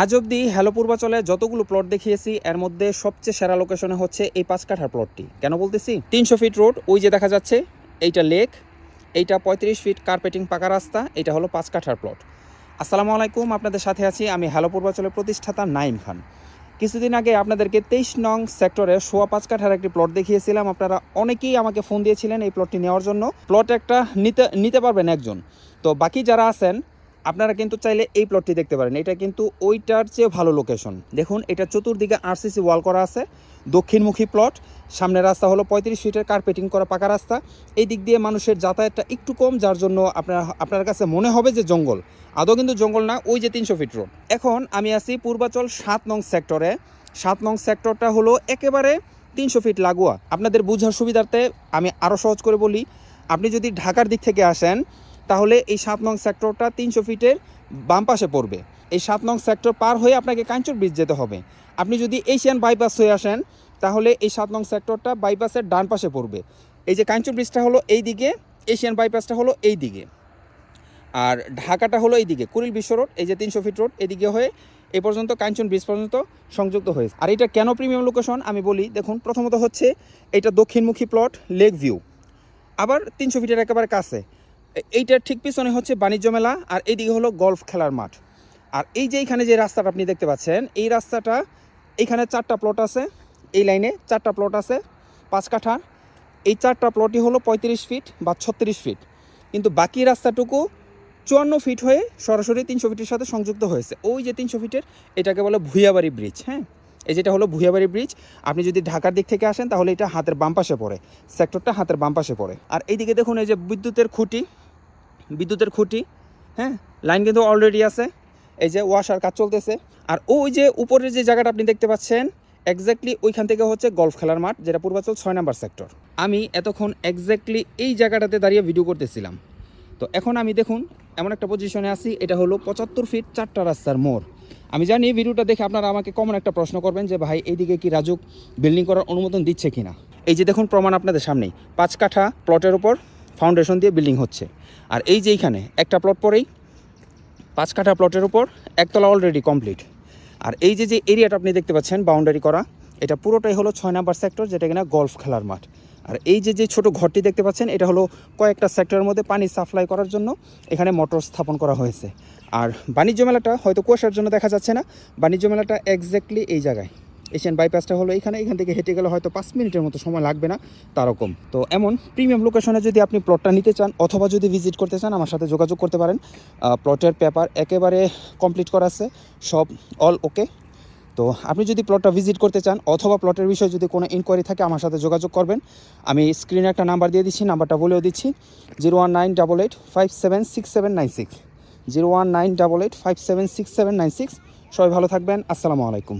আজ অবধি হ্যালো পূর্বাচলে যতগুলো প্লট দেখিয়েছি এর মধ্যে সবচেয়ে সেরা লোকেশনে হচ্ছে এই 5 কাঠার প্লটটি। কেন বলতেছি? 300 ফিট রোড, ওই যে দেখা যাচ্ছে এইটা লেক, এইটা 35 ফিট কার্পেটিং পাকা রাস্তা, এটা হলো 5 কাঠার প্লট। আসসালামু আলাইকুম, আপনাদের সাথে আছি আমি হ্যালো পূর্বাচলের প্রতিষ্ঠাতা নাইম খান। কিছুদিন আগে আপনাদেরকে 23 নং সেক্টরে 5.25 কাঠার একটি প্লট দেখিয়েছিলাম। আপনারা অনেকেই আমাকে ফোন দিয়েছিলেন এই প্লটটি নেওয়ার জন্য। প্লট একটা নিতে পারবেন একজন, তো বাকি যারা আছেন আপনারা কিন্তু চাইলে এই প্লটটি দেখতে পারেন। এটা কিন্তু ওইটার চেয়ে ভালো লোকেশন। দেখুন, এটা চতুর্দিকে আরসিসি ওয়াল করা আছে, দক্ষিণমুখী প্লট, সামনের রাস্তা হলো 35 ফিটের কার্পেটিং করা পাকা রাস্তা। এই দিক দিয়ে মানুষের যাতায়াতটা একটু কম, যার জন্য আপনার কাছে মনে হবে যে জঙ্গল, আদৌ কিন্তু জঙ্গল না, ওই যে 300 ফিট রোড। এখন আমি আছি পূর্বাচল 7 নং সেক্টরে। 7 নং সেক্টরটা হলো একেবারে 300 ফিট লাগোয়া। আপনাদের বোঝার সুবিধার্থে আমি আরও সহজ করে বলি, আপনি যদি ঢাকার দিক থেকে আসেন তাহলে এই 7 নং সেক্টরটা 300 ফিটের বাম পাশে পড়বে। এই 7 নং সেক্টর পার হয়ে আপনাকে কাঞ্চন ব্রিজ যেতে হবে। আপনি যদি এশিয়ান বাইপাস হয়ে আসেন তাহলে এই 7 নং সেক্টরটা বাইপাসের ডান পাশে পড়বে। এই যে কাঞ্চন ব্রিজটা হলো এই দিকে, এশিয়ান বাইপাসটা হলো এই দিকে, আর ঢাকাটা হলো এই দিকে কুড়িল বিশ্ব রোড, এই যে 300 ফিট রোড এদিকে হয়ে এই পর্যন্ত কাঞ্চন ব্রিজ পর্যন্ত সংযুক্ত হয়েছে। আর এটা কেন প্রিমিয়াম লোকেশন আমি বলি। দেখুন, প্রথমত হচ্ছে এটা দক্ষিণমুখী প্লট, লেক ভিউ, আবার 300 ফিটের একেবারে কাছে। এইটার ঠিক পিছনে হচ্ছে বাণিজ্য মেলা, আর এইদিকে হলো গলফ খেলার মাঠ। আর এই যে এইখানে যে রাস্তাটা আপনি দেখতে পাচ্ছেন, এই রাস্তাটা এইখানে 4টা প্লট আছে, এই লাইনে 4টা প্লট আছে 5 কাঠা। এই 4টা প্লটই হলো 35 ফিট বা 36 ফিট, কিন্তু বাকি রাস্তাটুকু 54 ফিট হয়ে সরাসরি 300 ফিটের সাথে সংযুক্ত হয়েছে। ওই যে 300 ফিটের, এটাকে বলে ভুইয়াবাড়ি ব্রিজ। হ্যাঁ, এই যেটা হলো ভুইয়াবাড়ি ব্রিজ। আপনি যদি ঢাকার দিক থেকে আসেন তাহলে এটা হাতের বাম পাশে পড়ে, সেক্টরটা হাতের বাম পাশে পড়ে। আর এইদিকে দেখুন, এই যে বিদ্যুতের খুঁটি, হ্যাঁ, লাইন কিন্তু অলরেডি আছে, এই যে ওয়াশার কাজ চলতেছে। আর ওই যে উপরের যে জায়গাটা আপনি দেখতে পাচ্ছেন, এক্স্যাক্টলি ওইখান থেকে হচ্ছে গলফ খেলার মাঠ, যেটা পূর্বাচল 6 নম্বর সেক্টর। আমি এতক্ষণ এক্স্যাক্টলি এই জায়গাটাতে দাঁড়িয়ে ভিডিও করতেছিলাম। তো এখন আমি দেখুন এমন একটা পজিশনে আছি, এটা হলো 75 ফিট 4টা রাস্তার মোড়। আমি জানি ভিডিওটা দেখে আপনারা আমাকে কমন একটা প্রশ্ন করবেন যে ভাই এইদিকে কি রাজুক বিল্ডিং করার অনুমোদন দিচ্ছে কিনা। এই যে দেখুন প্রমাণ আপনাদের সামনেই, 5 কাঠা প্লটের উপর ফাউন্ডেশন দিয়ে বিল্ডিং হচ্ছে। আর এই যে এইখানে একটা প্লট পরেই 5 কাঠা প্লটের উপর একতলা অলরেডি কমপ্লিট। আর এই যে এরিয়াটা আপনি দেখতে পাচ্ছেন বাউন্ডারি করা, এটা পুরোটাই হলো 6 নম্বর সেক্টর, যেটা কিনা গলফ খেলার মাঠ। আর এই যে ছোট ঘরটি দেখতে পাচ্ছেন, এটা হলো কয়েকটা সেক্টরের মধ্যে পানি সাপ্লাই করার জন্য এখানে মোটর স্থাপন করা হয়েছে। আর বাণিজ্য মেলাটা হয়তো কুয়াশার জন্য দেখা যাচ্ছে না, বাণিজ্য মেলাটা এক্স্যাক্টলি এই জায়গায়। এশিয়ান বাইপাসটা হলো এখান থেকে হেঁটে গেলে হয়তো 5 মিনিটের মতো সময় লাগবে না, তারকম। তো এমন প্রিমিয়াম লোকেশনে যদি আপনি প্লটটা নিতে চান অথবা যদি ভিজিট করতে চান, আমার সাথে যোগাযোগ করতে পারেন। প্লটের পেপার একেবারে কমপ্লিট করা আছে, সব অল ওকে। তো আপনি যদি প্লটটা ভিজিট করতে চান অথবা প্লটের বিষয়ে যদি কোনো ইনকোয়ারি থাকে আমার সাথে যোগাযোগ করবেন। আমি স্ক্রিনে একটা নাম্বার দিয়ে দিচ্ছি, নাম্বারটা বলেও দিচ্ছি, 01988576796, 01988576796। সবাই ভালো থাকবেন, আসসালামু আলাইকুম।